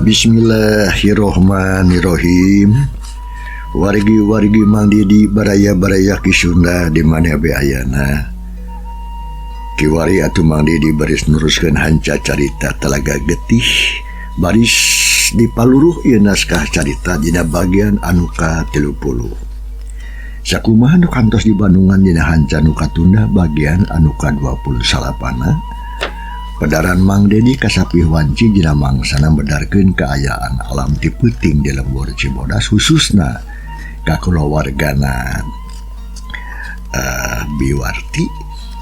Bismillahirrohmanirrohim. Wargi-wargi Mang Didi baraya-baraya ki Sunda di mana be ayana. Kiwari atuh Mang Didi baris neruskeun hanca carita Talaga Getih. Baris dipaluruh ieu naskah carita dina bagian anu ka-30. Sakumaha nu kantos di Bandungan dina hanca nu katunda bagian anu ka-28. Pedaran Mang Didi kasapih wanci dina mangsana bedarkeun kaayaan alam ti peuting di lembur Cibodas khususna ka kulawargana Biwarti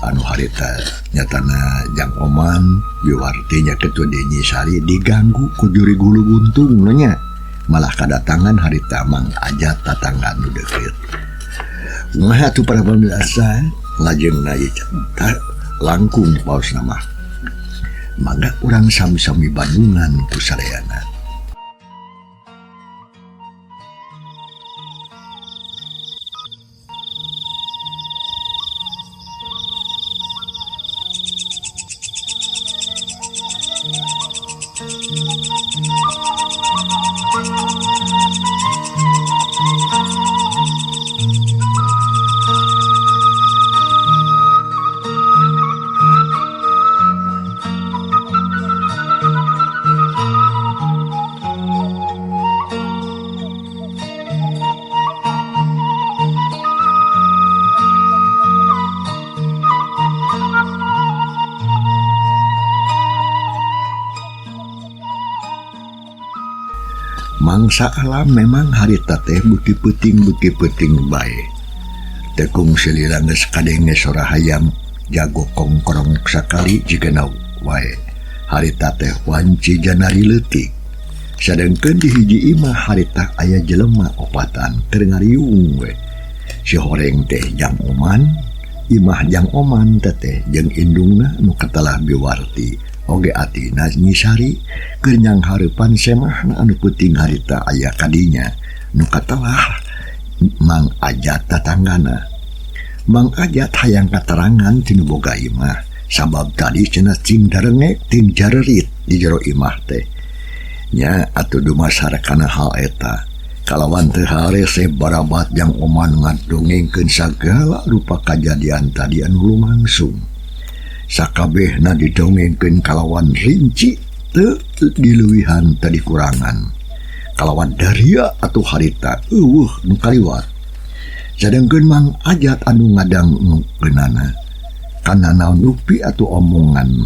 anu harita nyatana Jang Oman Biwarti nya ketua Denyi Sari diganggu ku juri gulu buntung nya malah kadatangan harita Mang Ajat tatangga nu deukeut. Kumaha atuh para pamirsa lajengnna ieu carita langkung paos nama mangga urang sami-sami Bandungan ku sareana. Mangsa alam memang harita teh beuki peuting bae. Tekung selila geus kadenge sora hayam jago kongkrong sakali jigana wae. Harita teh wanci janari leutik. Sadengkeun di hiji imah harita aya jelema opatan keur ngariung we. Si horeng teh Jang Oman, imah Jang Oman teh jeung indungna nu katelah Biwarti. Oge atina Nyi Sari keur nyang hareupan semahna anu peuting harita aya kadinya nu katelah Mang Ajat tatanggana. Mang Ajat hayang katerangan tina boga imah sabab tadi cenah cing darengek ting jarerit di jero imah teh. Nya atuh dumasarkana hal eta kalawan teu harese barabat Jang Oman ngadongengkeun sagala rupa kajadian tadi anu lumangsung. Sakabehna didongengkeun kalawan rinci teu dileuwihan teu dikurangan kalawan daria atuh harita eueuh nu kaliwat. Sadengkeun Mang Ajat anu ngadangkeunana kana naon rupi atuh omongan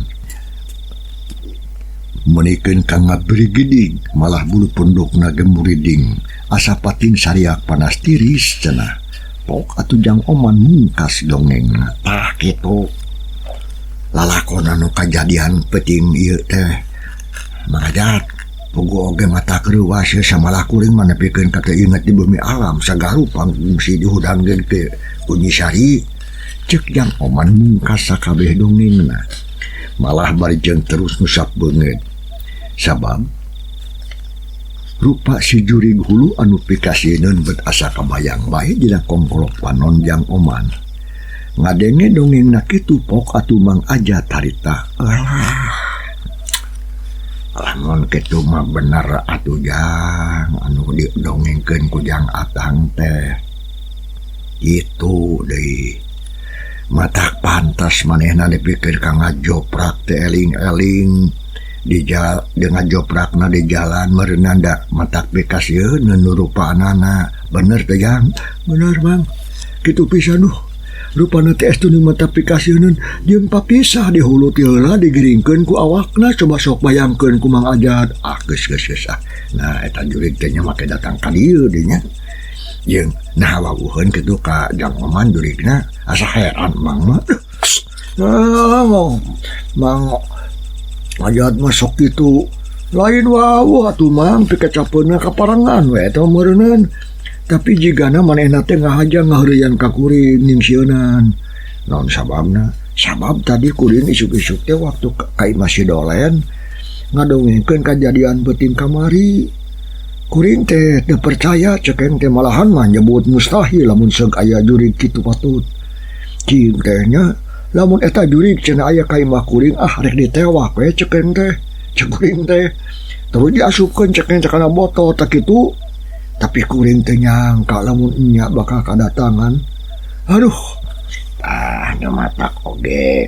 munikeun ka ngabrigiding malah bulu pondokna gemuriding asa pating sariak panas tiris cenah. Pok atuh Jang Oman mungkas dongengna tah kitu lalakon anu kajadian peuting ieu teh. Mang Ajat puguh oge mata kreuwas samalah kuring manepikeun ka teu inget di bumi alam sagarupa fungsi dihudangkeun ke Nyi Sari ceuk Jang Oman mungkas sakabeh dongengna malah bari jeung terus nusak beungeut sabab rupa si jurig hulu anu pikasieun bet asa kabayang bae dina kongkolok panon Jang Oman. Ngadenge dongengna kitu pok atuh Mang Ajat harita lamun kitu mah bener atuh Jang anu didongengkeun ku Jang Atang teh itu deui matak pantas manehna dipikir ka ngajoprak teh eling-eling di dengan joprakna di jalan mereunanda matak pikasieun nu rupanana bener teh Jang bener Bang kitu pisan rupana teh estu nu mata pikasieun jeung papisah di hulu ti heula digiringkeun ku awakna coba sok bayangkeun ku Mang Ajat geus nah eta jurig teh nya make datang ka dieu dinya jeung nah wawuheun kitu ka Jang Oman jurigna asa heran Mang mah Mang Ajat masuk kitu lain wawuh atuh Mang pikecapeunna kaparangan we eta meureuneun. Tapi jigana manehna teh ngahaja ngaheureuyan ka kuring ning sieunan. Naon sababna? Sabab tadi kuring isuk-isuk teh waktu ka Imah Sidolen ngadongengkeun kajadian peuting kamari. Kuring teh teu percaya cekeng teh malahan mah nyebut mustahil lamun seug aya jurig kitu patut. Cing teh nya lamun eta jurig cenah aya ka imah kuring rek ditewak we cekeng teh. Cek kuring teh terus diasupkeun ceknya cekana botol tak itu. Tapi kuring teh nyangka lamun nya bakal kadatangan. Aduh, nyamatak oge.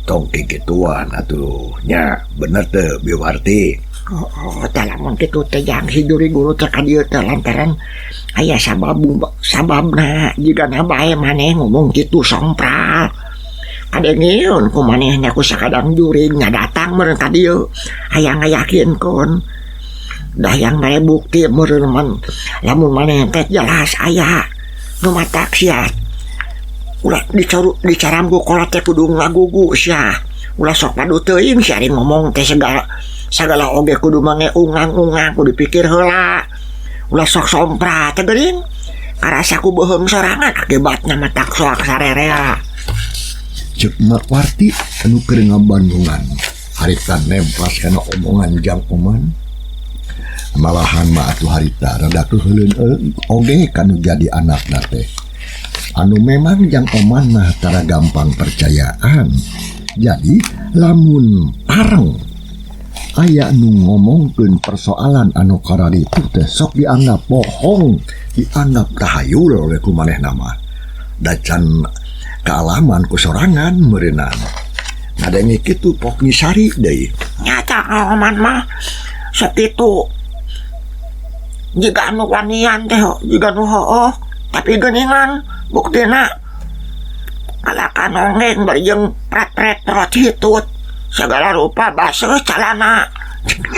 Tong kikituan atuh nya bener teh Biwarti. Lamun kitu teh jang si Juri Guru teh ka dieu teh lantaran aya sababna jigana bae maneh ngomong kitu sompral. Kadengieun ku manehnya ku sakadang juring nya datang meureun ka dieu aya ngayakinkeun. Dah yang bae bukti meureun man lamun maneh teh jelas aya nu matak sia. Ulah dicaram ku kolot teh kudu ngagugu sia. Ulah sok padu teuing sia ari ngomong teh sagala oge kudu mange ungang-ungang kudu dipikir heula. Ulah sok sompra teh geuning karasa ku beuheung sorangan akibatna matak soak sarerea. Cek Mak Warti anu keur ngabandungan harita nemplas kana omongan Jang Oman. Malahan mah atuh harita rada heuleun oge kanu jadi anakna teh. Anu memang Jang Oman mah tara gampang percayaan. Jadi lamun pareng aya anu ngomongkeun persoalan anu kararitu teh sok dianggap bohong, dianggap tahayul oleh kumanehna mah. Dacan kealaman ku sorangan meureunana. Ngadenge kitu pok nyisari deui. Nyata Oman mah sok kitu. Jika anu wanian teh jika anu heueuh tapi geuningan buktina kalakan onggeng bari jeung pret-pret rot hitut segala rupa baseuh calana.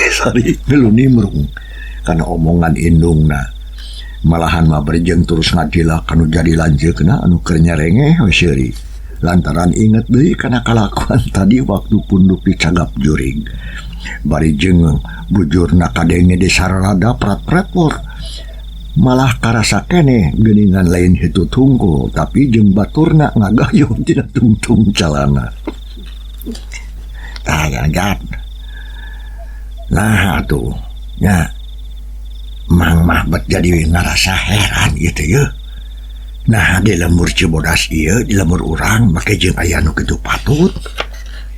Sari ngeulu nimrung kana omongan indungna. Malahan mah bari jeung terus ngadilak anu jadi lanjeukna anu keur nyarengeh we seuri. Lantaran inget deui kana kalakuan tadi waktu punduk dicagap juring. Bari jeung bujurna kadenge disararada prat-prat lor. Malah karasa keneh geuningan lain hitut hungkul tapi jeung baturna ngagayuh tina tungtung calana. Jangan. Nah atuh nya Mang mah bet jadi ngarasa heran gitu ya. Nah di lemur Cibodas ieu di lemur urang make jeung aya nu kitu patut.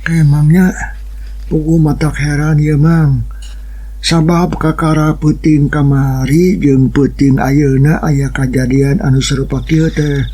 Emangnya pugu matak heran ya Mang. Sabab kakara peuting kamari jeung peuting ayeuna aya kajadian anu sarupa kieu teh.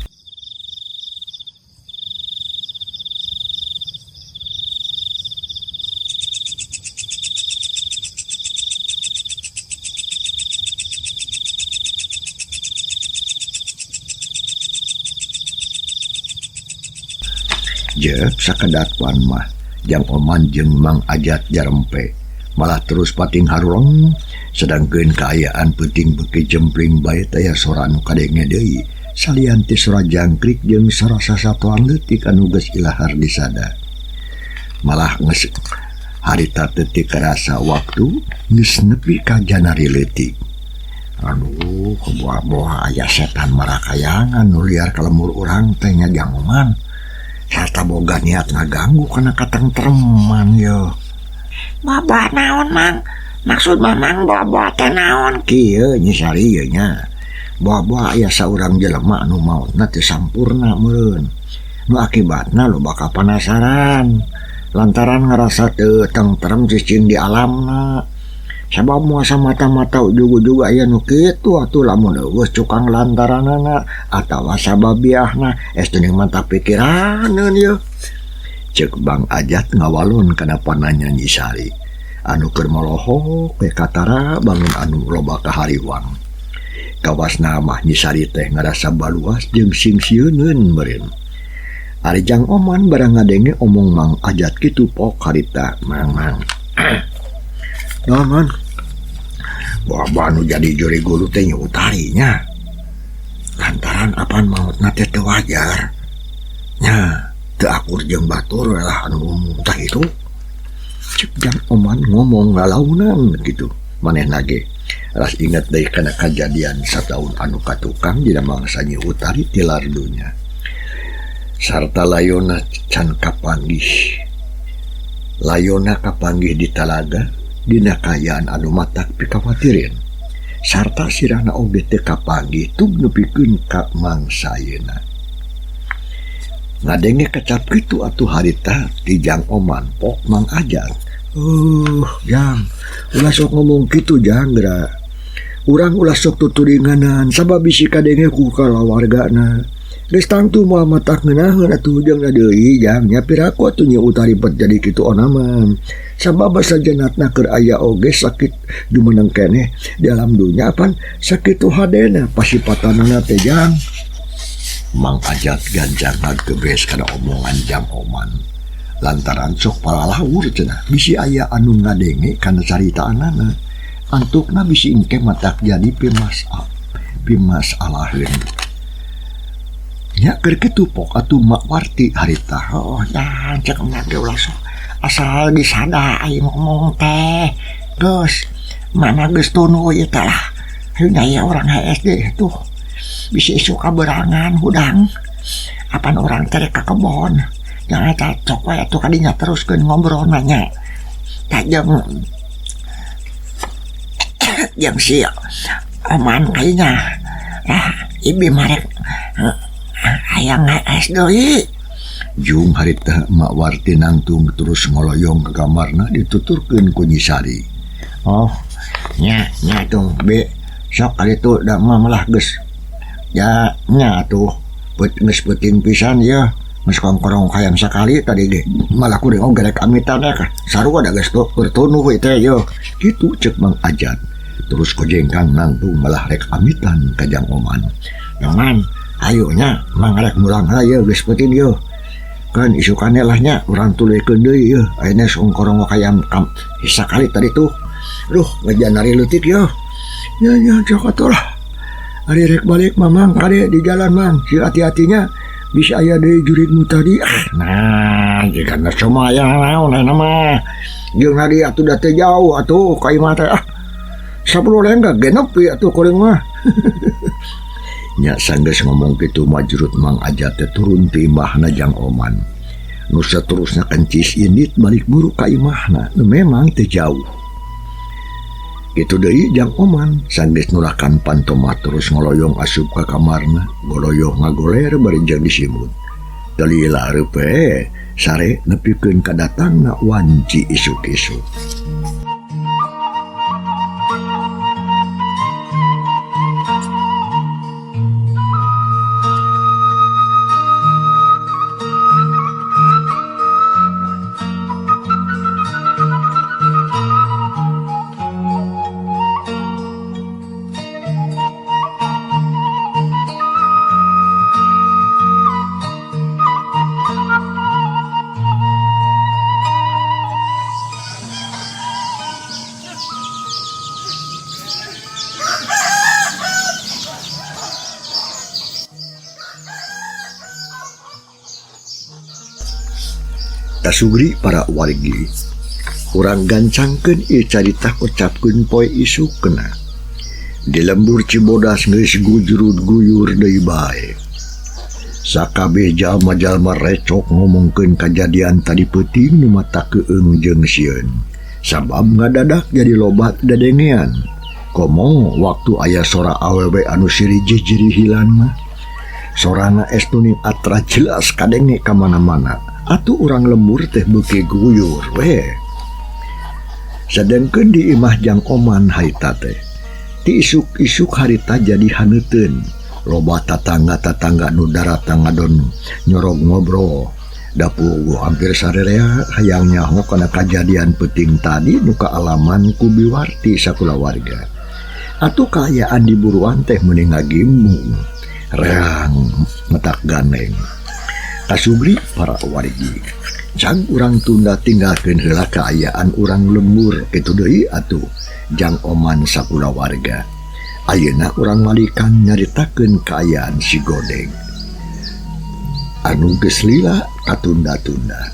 Jep sakedatwan mah Jang Oman jeung Mang Ajat jarempe malah terus pating haruleng sedangkeun kaayaan peuting beuki jempling bae aya sora anu kadenge deui salian ti sora jangkrik jeung sora sasatoan leutik anu geus ilahar disada. Malah geus harita teu teu karasa waktu geus nepi ka janari leutik. Aduh boah-boah aya setan marakayangan nu liar ka lemur urang teh nya Jang Oman. Sarta boga niat ngaganggu kana katentreman yo. Babah naon Mang? Maksud Mamang babah teh naon? Kieu nyisari ye nya. Babah aya saurang jelema anu maotna teu sampurna meureun. Nu akibatna loba kapanasaran. Lantaran ngarasa teu tentrem cicing di alamna. Sabab muasa mata-mata ujug-ujug aya nu kitu atuh lamun eueuh cukang lantaranana atawa sababiahna es teuning mantap pikiraneun ye. Ceuk Bang Ajat ngawalun kana pananya Nyi Sari anu keur molohok we katara bangun anu loba kahariwang. Kawasna mah Nyi Sari teh ngarasa baluas jeung sing-sieungeun meureun. Ari Jang Oman barang ngadenge omong Mang Ajat kitu pok harita Mang. Naman Baba nu jadi juri guru teh nyutarinya lantaran apaan mautna teh teu wajar nya teu akur jeung batur lah anu umum tah itu. Cek Jang Oman ngomong galaunan gitu manehna ge ras inget deui kana kajadian sataun anu katukang dina mangsa Nyi Utari ti lardunya sarta layona can kapanggih. Layona kapanggih di talaga dina kayaan anu matak pikawatirin sarta sirahna oge teu kapanggih tug nepikeun ka mangsa ayeuna. Ngadenge kecap kitu atuh harita ti Jang Oman pok Mang Ajat Jang, ulah sok ngomong gitu Jang geura. Urang ulah sok tuturinganan sabab bisi kadenge ku kalawargana. Geus tangtu moal matak ngeunaheun atuh jeung deui Jang nya piraku atuh nya utaribet jadi kitu onaman. Sabab sajenatna keur aya oge sakit jumeneng keneh di alam dunya pan sakitu hadena pasipatanana teh Jang. Mang Ajat gancang ngagebes kana omongan Jang Oman. Lantaran sok palalaur cenah bisi aya anu ngadenge kana caritaanana antukna bisi engke matak jadi pimas alaheun nya keur kitu pok atuh Mak Warti harita dan cek mage ulah sok asal disada aing ngomong teh geus mana geus tunu ieu teh lah aya orang HSD tuh bisi suka berangan hudang apan orang teh ka kebon jangan cocok wae atuh kadinya teruskeun ngobrol nanya tajam yang si Oman kayaknya ibi marek hayang es deui. Jung harita Mak Warti nangtung terus ngoloyong ke kamarna dituturkeun ku Nyi Sari. Nya tuh be sok kali tuh da malah geus ya nya tuh geus peuting pisan ya. Mas kongkorong hayang sakali tadi ge malah kuring ogerek amitan ka sarua da geus bertunuh teh yo kitu cek Mang Ajat terus kojengkang nangtung malah rek amitan ka Jang Oman. Jangan ayo nya mang rek mulang haye geus peuting yo kan isukane lah nya urang tuluykeun deui yo ayeuna kongkorong hayang sakali tadi tuh duh ngajanari leutik yo nya cok atuh lah ari rek balik mamang kade di jalan mang si hati-hatinya bisa aya deui juridmu tadi. Nah, jika na semua yang naon nama. Jeung nadi atuh da teh jauh atuh ka imah teh 10 lenggak genep atuh kuring mah. Nya sanggeus ngomong kitu majurut Mang Ajat teh turun ti imahna Jang Oman. Nu saterusna kencis indit balik buru ka imahna. Memang teh jauh. Itu deui Jang Oman sanggeus nurahkan pantomah terus ngoloyong asup ka kamarna goloyoh ngagoler bari jeung disimut teu lila reupe sare nepikeun ka datangna wanci isuk-isuk. Tasugri para wargi urang gancangkeun ieu carita ucapkeun poe isukna di lembur Cibodas geus gujrud-guyur deui bae sakabeh jalma-jalma recok ngomongkeun kajadian tadi peuting nu mata keung jeung sieun sabab ngadadak jadi lobat dadengean komo waktu aya sora awewe anu sirih-jirihilan mah sorana estuning atra jelas kadenge ka mana-mana atuh urang lembur teh beuki guyur we. Sedengkeun di imah Jang Oman harita teh ti isuk-isuk harita jadi haneuteun loba tatangga-tatangga nu darata ngadon nyorog ngobrol dapu hampir sarerea hayang nyaho kana kajadian peuting tadi nu kaalaman ku Biwarti sakulawarga atuh kaayaan di buruan teh meuning ngagimbung reang metak ganeng. Kasubri para wargi jang urang tunda tinggalkeun heula kaayaan urang lembur kitu deui atuh Jang Oman sakulawarga ayeuna urang malikan nyaritakeun kaayaan si Godeng anu geus lila katunda-tunda.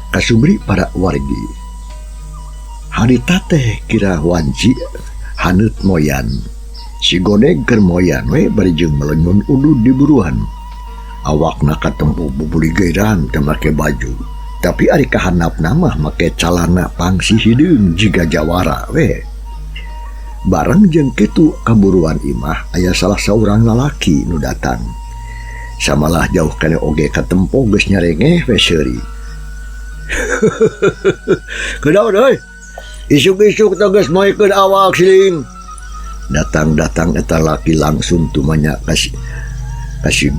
Kasubri para wargi harita teh kira wanci haneut moyan si Godeng keur moyan we bari jeung melenyon udud di buruan awakna katempo bubuligairan teu make baju tapi ari kahandapna mah make calana pangsi hideung jiga jawara we. Bareng jeung kitu kaburuan imah aya salah saurang lalaki nu datang samalah jauh kana oge katempo geus nyarengeh we seuri Kedaon euy. Isuk-isuk tegas moekeun awak siling. Datang-datang eta laki langsung tumanya kasih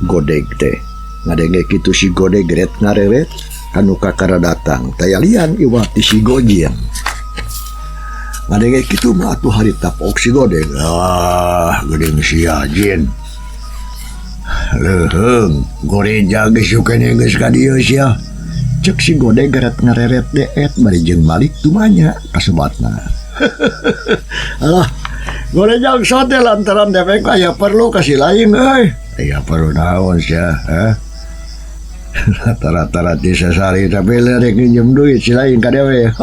godeg teh. Ngadenge kitu si godeg ret ngareret anu kakara datang. Taya lian iwati si Gojin. Ngadenge kitu mah atuh harita pok si godeg. Gedeng si Ajin. Leheung, goreja geus sukene geus ka dieu sia. Cek si godeg ret ngareret deet bari jeung balik tumanya kasobatna. Alah, goreja sote lantaran dewek aya perlu kasih lain euy. Aya perlu naon sia, Rata-rata di sasari tapi lerek nginjem duit si lain ka dewe.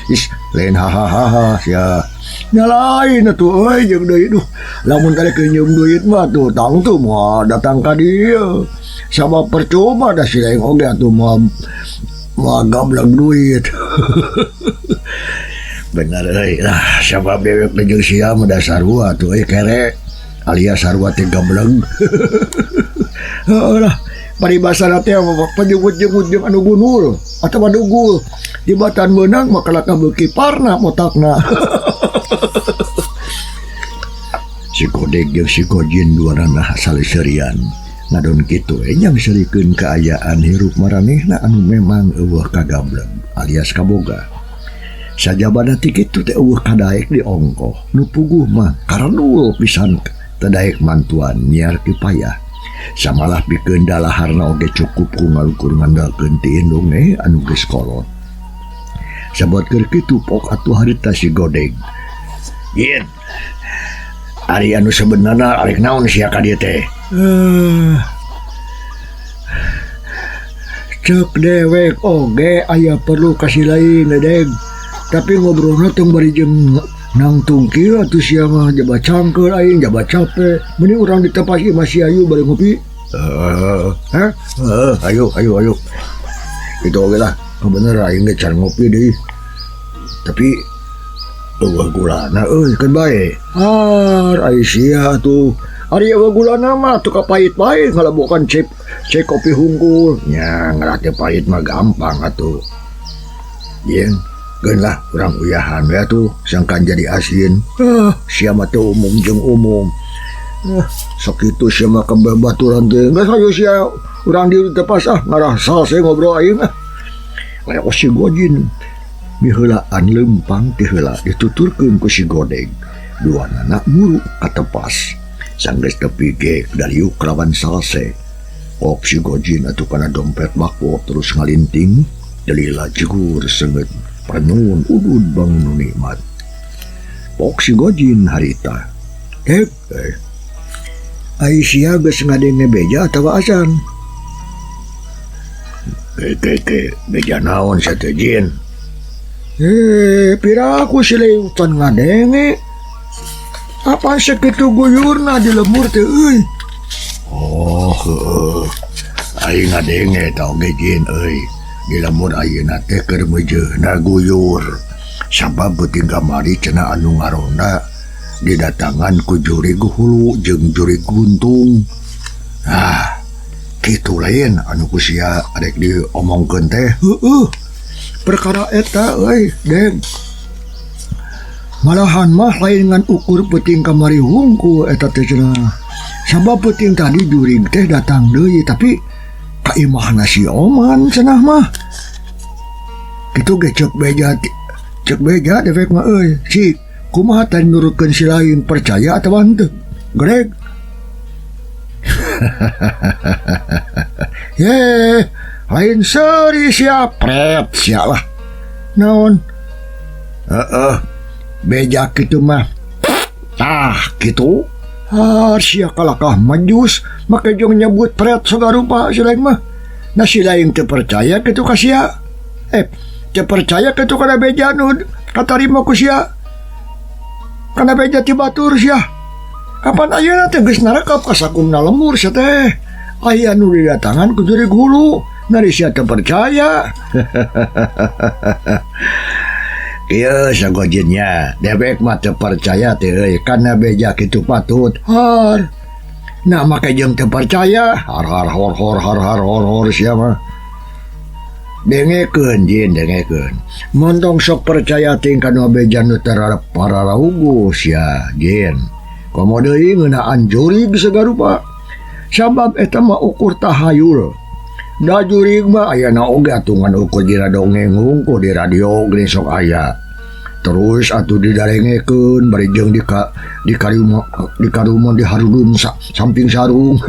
Is lain hahaha sia. Nyalain atuh euy jeung deui duh. Lamun tadi nginjem duit mah tuh tang tuh mah datang ka dieu. Sabab percuma dah si lain oge atuh mah gablang duit. Bener euy lah sabab dewek jeung sia mah da sarua tuh euy kere alias sarua teh gablang. Lah paribasana teh penjungut-jungut jeung anu gunul atawa dugul tibatan meunang mah kalaka beuki parna motakna. Si Godeg jeung si Gojin duanana saliserian ngadon kitu nyang serikeun kaayaan hirup maranehna anu memang eueuh kagablang alias kaboga. Sajabana ti kitu teh eueuh kadaek di ongkoh nu puguh mah karandul pisan tadaek mantuan nyiar payah. Samalah pikeun dalaharna oge cukup ku ngalukur ngandalkeun ti indung anu geus kolot. Sabot keur kitu pok atuh harita si Godeg. Yin. Ari anu sebenarna arek naon sia ka dieu teh? Cek dewek oge aya perlu kasih lain Deg. Tapi ngobrolna tong bari jeung nang tungkil atuh sia mah jaba cangkeul aing jaba capek. Mending urang di tempat ieu masih ayu bari ngopi. Ayo. Itu oge lah. Bener aing ge can ngopi deui. Tapi eueuh gulana euy kan bae. Ai sia atuh. Ari eueuh gulana mah teu kapait-pait ngalabokan cek kopi hungkul. Nya ngarate pait mah gampang atuh. Yen geun lah urang uyahan we atuh sangkan jadi asin. Sia mah teu umum jeung umum. Sakitu sia mah kebabaturan teh. Geus hayu sia urang di teh pas ngarasa saya ngobrol aing. Aya si Gojin. Miheulaan lempang ti heula dituturkeun ku si Godeg. Duanana muru katepas. Sanggeus tepi ge daliuk lawan salse. Pok si Gojin atuh kana dompet bako terus ngalinting. Dalila jegur senget. Perenun udud bangun nikmat. Pok si Gojin harita. Ai sia geus ngadenge beja atawa asan? Beja naon sa teh Jin? Piraku si leutan ngadenge. Apa sakitu guyurna di lemur teh euy? Aing ngadenge tau ge Jin euy. Di lemur ayeuna teh keur meujeuhna guyur. Sabab beuting kamari cenah anu ngaronda didatangan ku jurig hulu jeung jurig guntung. Kitu lain anu ku sia arek diomongkeun teh. Perkara eta euy, Deg. Malahan mah lain ngan ukur peuting kamari hungkul eta teh cenah. Sabab peuting tadi jurig teh datang deui tapi kaimahna si Oman cenah mah. Kitu ge cek beja dewek mah euy. Si kumaha tadi nurutkeun si lain percaya atawa henteu? Greg. Lain seri sia pret sia lah. Naon? Beja kitu mah. Kitu. Sia kalakah majus make jong nyebut pret sagarupa si lain mah. Nah si lain teu percaya kitu ka sia. Teu percaya kitu kana beja nu katarima ku sia. Kana beja ti batur sia. Kapan ayeuna teh geus narekap ka sakumna lemur sia teh. Aya nu didatangan ku jurig hulu. Nari sia teu percaya. Ieu sagojinnya dewek mah teu percaya teh euy kana beja kitu patut. Nah make jeung teu percaya har sia mah. dengekeun Jin dengekeun montong sok percaya tingkah bejan nu terhadap para raugos ya Jin komo deui ngeunaan jurig segala sabab eta mah ukur tahayul da jurig mah aya na oge atungan ukur dina dongeng hungkul di radio geuning sok aya terus atuh didarengekeun bari jeung di karumon di harudum samping sarung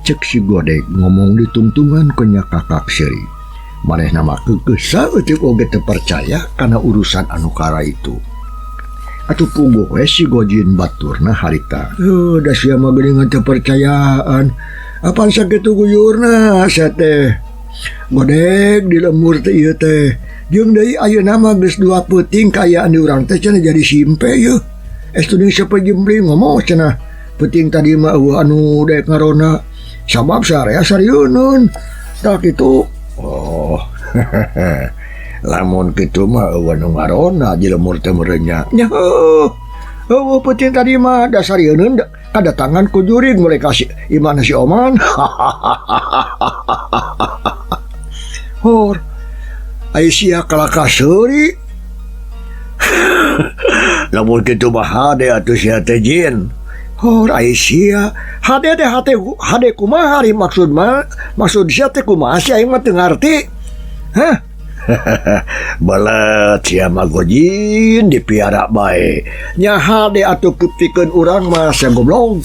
cek si Godeg ngomong ditungtungan kenya kakak seri maneh nama keukeuh saeutik oge teu percaya kana urusan anu kara itu atuh puguh we si Gojin baturna harita da sia mah geuningan teu percayaan apaan sakitu guyurna asa teh Godeg di lemur teh ieu teh jeung deui ayeuna mah geus 2 peuting kaayaan di urang teh cenah jadi simpe yeuh estuding sapajembling ngomong cenah peuting tadi mah anu daek ngarona sabab sarea sarieun tak itu oh lamun kitu mah eueuh nu ngarona di lemur teh merenya nya eueuh peuting tadi mah da sarieun kadatangan ku jurig mulai kasih imana si Oman hor ai sia kalaka seuri lamun kitu mah hade atuh sia teh Jin hor ai sia hade kumaha ari maksud sia teh kumaha si aing mah teu ngarti hah balat sia mah Gojin dipiara bae nya hade atuh pikeun urang mah sia goblok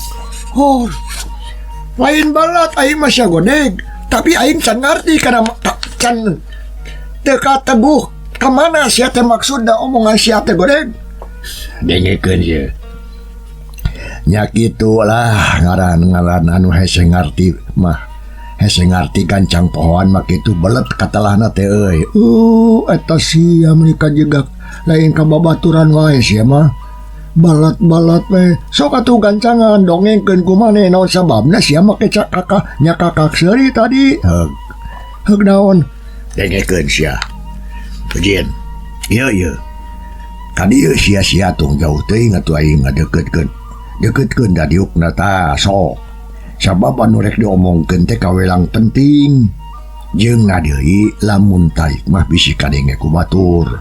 hor lain balat aing mah sia Godeg tapi aing can ngarti kana can teka teguh kemana sia teh maksudna omongan sia teh Godeg dengekeun ieu nya kitu lah ngaran anu hese ngarti gancang pohon mah kitu belet katalahna teh euy eta sia menika jegak lain ka babaturan wae sia mah balat we sok atuh gancangan dongengkeun ku maneh naon sababna sia make kakak seuri tadi heug naon dengekeun sia Jin ieu tadi sia tung jauh teuing atuh aing ngadeuketkeun da diukna ta sok sabab anu rek diomongkeun teh kawelang penting jeung ngadeui lamun tarik mah bisi kadenge ku batur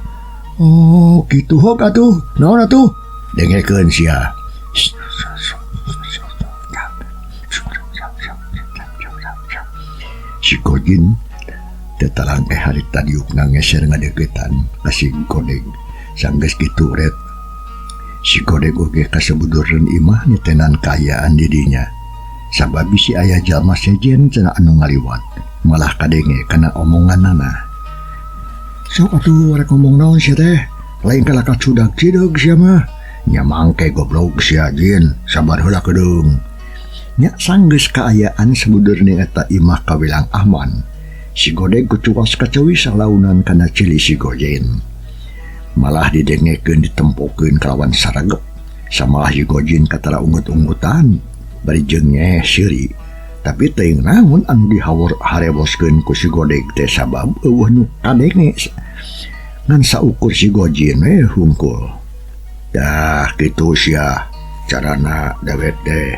oh kitu hok atuh naon atuh dengekeun sia si Gojin tetarang harita diukna ngeser ngadeuketan ka si Godeg sanggeus kitu ret si Godeg oge kasebudurreun imah nitenan kaayaan di dinya sabab bisi aya jalma sejen cenah anu ngaliwat malah kadenge kana omonganana sok atuh rek ngomong naon sia teh lain kalaka cudag-cideg sia mah nya mangke goblok sia Jin sabar heula kedeung nya sanggeus kaayaan sebudurna eta imah kawilang aman si Godeg kucuas kacewi salaunan kana cili si Gojin malah didengekeun ditempokeun kalawan saragep samalah si Gojin katara ungut-ungutan bari jeung seuri tapi teuing naon anu dihareboskeun ku si Godeg teh sabab eueuh nu kadenge ngan saukur si Gojin we hungkul dah kitu sia carana dewek teh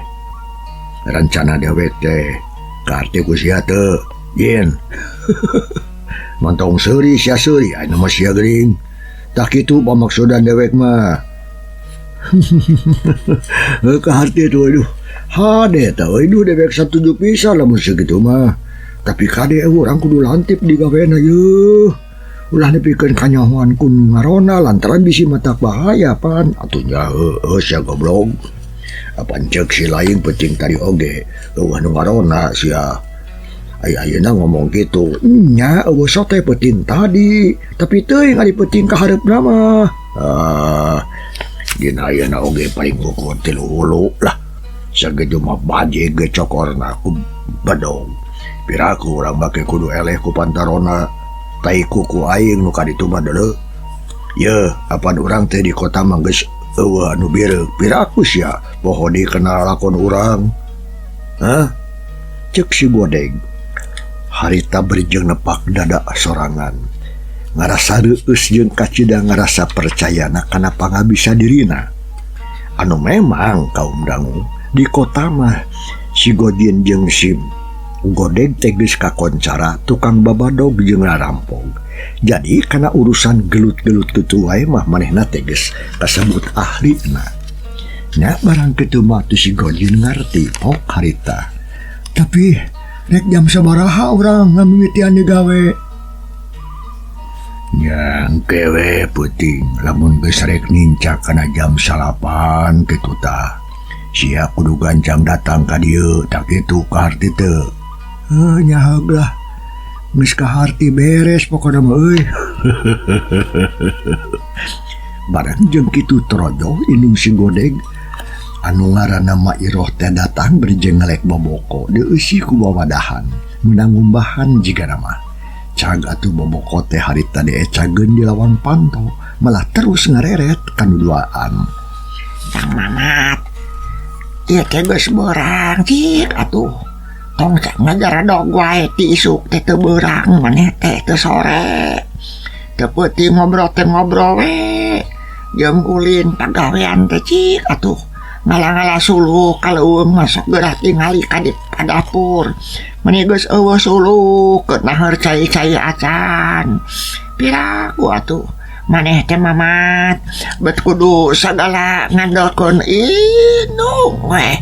rencana dewek teh karti ku sia teu Jin montong seuri sia seuri anu mah sia geuning tak kitu pamaksudan dewek mah kaharti tuh aduh hade tau itu dewek satuju pisan lamun sakitu mah tapi kade urang kudu lantip di gaweana yeuh ulah nepikeun kanyahoan ku ngarona lantaran bisi matak bahaya pan atunya heueuh sia goblok apan ceuk si lain peuting tadi oge eueuh nu ngarona sia ayeuna ngomong gitu nya eueuh sote peuting tadi tapi teuing ari peuting ka hareupna mah dina ayeuna oge paling bukun 3 hulu lah sageju mah baje ge cokorna ku badong piraku urang make kudu eleh ku pantarona tai kuku aing nu kaditu mah deuleu ye apan urang teh di kota mah geus eueuh anu bireuk piraku sia poho dikenal lakon urang cek si Godeg harita berjeng nepak dada sorangan ngarasa reueus jeung kacida ngarasa percayana kana pangabisa dirina anu memang kaum dangu di kota mah si Gojin jeung Sim Godeg teges kakoncara tukang babadog jeung rarampog. Jadi karena urusan gelut-gelut kitu wae mah manehna teges kasebut ahlina. Nya barang kitu mah tu si Gojin ngarti pok harita. Tapi rek jam sabaraha urang ngamimitian di gawe? Nya kewe puting lamun geus rek nincak kana jam 8 kitu tah. Sia kudu gancang datang ka dieu tak kitu ka harti teu. Nyahag lah geus kaharti beres pokona mah euy. Barang jeung kitu trojo indung si Godeg anu ngaranna Mairoh teh datang berjeng ngelek boboko dieusi ku bawadahan meunang ngumbahan jigana mah. Cag atuh boboko teh harita diecageun di lawan panto malah terus ngareret kanu duaan. Kang Mamat, ieu teh geus beurang cik atuh. Tong ngajar dog wae ti isuk teh teu beurang maneh teh teu sore. Teu peuting ngobrol we. Jeung ulin pagawean teh cik atuh. Ngala-ngala suluh kaleuweung masuk geurah tingali ka dapur. Meni geus eueuh suluh keur naheur cai-cai acan. Piraku atuh. Maneh teh Mamat bet kudu sagala ngandalkeun indung we.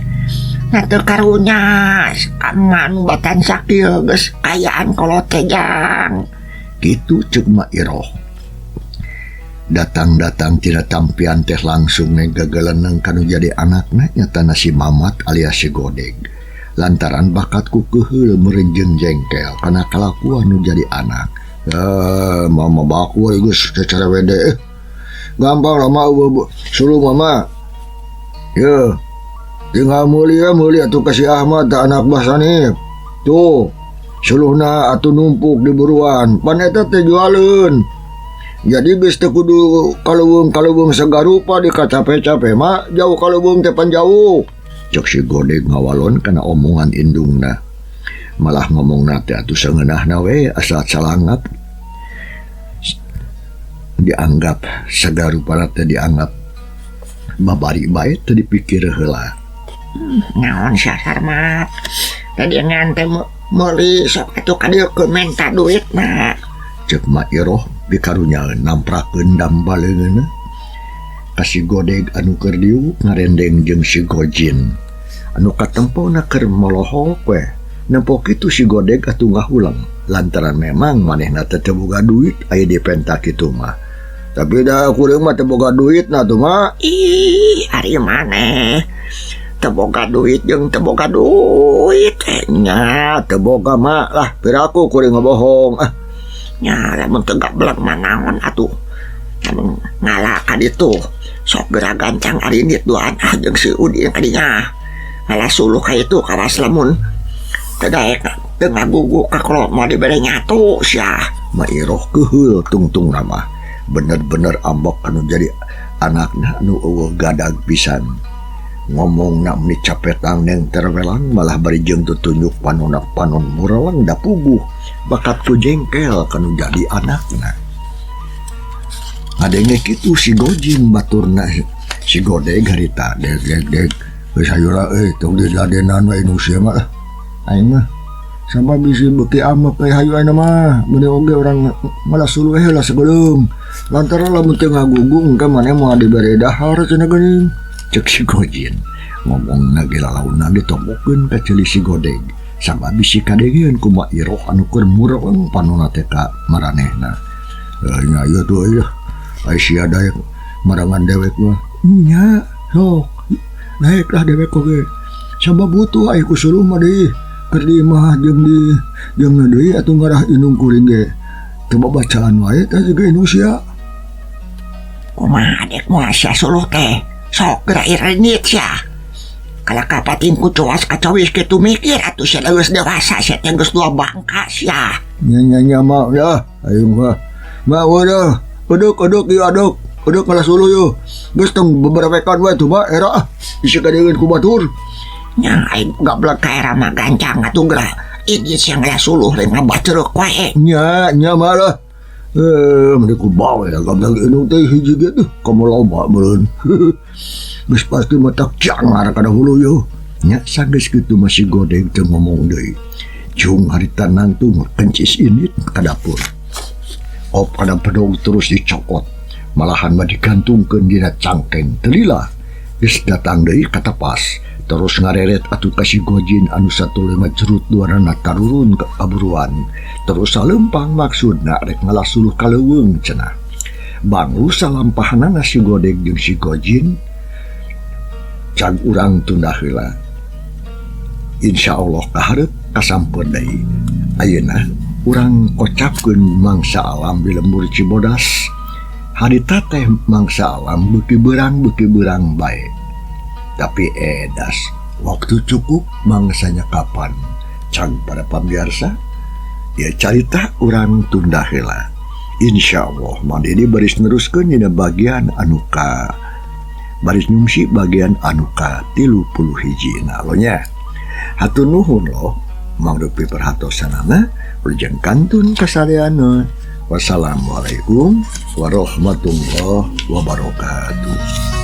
Natu karunya aman batan sakil geus kayaan kolot tejang gitu ceuk Mairoh. Datang-datang tidak tampian teh langsung ngegagalan kanu jadi anakna nyatana si Mamat alias si Godeg. Lantaran bakat ku keheul merenjeng jengkel kana kalakuan nu jadi anak. Mama baku geus secara wede. Gampang lah mah suluh mama. Ye. Tinggal mulia tuh kasih Ahmad tak anak basani. Tuh, suluhna atuh numpuk di buruan. Pan eta teh jualeun. Jadi geus teu kudu kaleuweung sagarupa di kacape-cape mah jauh kaleuweung teh pan jauh. Cek si Godeg ngawalon kana omongan indungna. Malah ngomongna teh atuh seungeunahna we asa salangap. Dianggap sagarupa teh dianggap babari bae teu dipikir heula. Naon sasar mat tadi ngante meuli sok atuh ka dieu keur menta duit na. Cek Mairoh dikarunyaeun namprakeun dambaleungeunna ka si Godeg anu keur diuk ngarendeng jeung si Gojin anu katempona keur molohok we. Nempo kitu si Godeg atuh ngahulang lantaran memang manehna teh teu boga duit aya di penta kitu mah. Tapi dah kuring mah teu boga duit na tuh mah. Ih, ari maneh teboga duit jeung teboga duit nya teboga mak lah piraku kuring ngebohong nya lamun teu gablek manaon atuh lamun ngalah ka ditu sok geura gancang ari nit duaan jeung si Udin kadinya ngalah suluh ka itu kawas lamun teu daek teu ngaguguk ka kalau mau dibere nyatu sia. Mairoh keheul tungtung ramah bener-bener ambok anu jadi anakna anu eueuh gadag pisan. Ngomong nak meni capetang neng terwelang malah bari jeung tutunjuk panon muralang da puguh bakat ku jengkel kanu jadi anakna. Adenge kitu si Gojin baturna si Godeg harita deg geus hayura tong diladenan we nu sia mah aing mah sama bisi beuki amep we hayu ayeuna mah meuni oge urang malah suluh heula sageulung lantaran lamun teu ngagugung ka maneh moal dibere dahar cenah geuning. Cek si Gojin ngomong lagi lalauna ditombokeun ka ceuli si Godeg sama bisi kadengeun ku Mairoh anu keur mureueung panonna teh ka maranehna. Nya ieu tuh aya sia daek marangan dewek mah. Nya sok daek lah dewek oge. Sabab butuh aya ku suluh mah deui keur di imah jeung deui atuh ngarah indung kuring ge. Teu babacaan wae teh juga indung sia. Kumaha dek moal sia suluh teh? Sok geura ireunit sia. Kala kapating ku coas kacawis kitu mikir atuh sia geus dewasa sia teh geus dua bangka sia. Nya mah ya ayeung mah. Mah udah Uduk ieu aduk malah suluh yo. Geus tong beberewekan wae tuh mah era isi kadengeun ku batur. Nya aing gablek ka era mah gancang atuh geura. Ini sia ngala suluh lain ngabaceureuh wae. Nya mah lah. Mending ku bawa ya gablek indung teh hiji ge tuh komo loba meureun. Geus pasti matak cangar kana hulu yo. Nya sageus kitu masih Godeg teu ngomong deui. Jung harita nangtung kencis ini ke dapur. Op kada pedog terus dicokot. Malahan mah digantungkeun dina cangkeng telila. Geus datang deui ka tapas. Terus ngareret atuh kasih gojin anu satu lima jerut duarana tarurun ke kaburuan. Terus salempang maksudna rek ngalasuluh kaleuweung cenah. Banglu salampahanana si godeg jeung si gojin. Cag urang tunda heula. Insyaallah kaharep kasampun deui. Ayeuna urang kocapkeun mangsa alam di lembur Cibodas. Harita teh mangsa alam beuki beurang bae. Tapi edas waktu cukup mangsanya kapan? Cang para pamiarsa, ya carita urang tunda heula. Insyaallah mandiri baris neruskeun dina bagian anuka baris nyungsi bagian anuka 30 hijina lo nya. Hatur nuhun lo mangrupi perhatosanana urang kantun kasareana. Wassalamualaikum warahmatullahi wabarakatuh.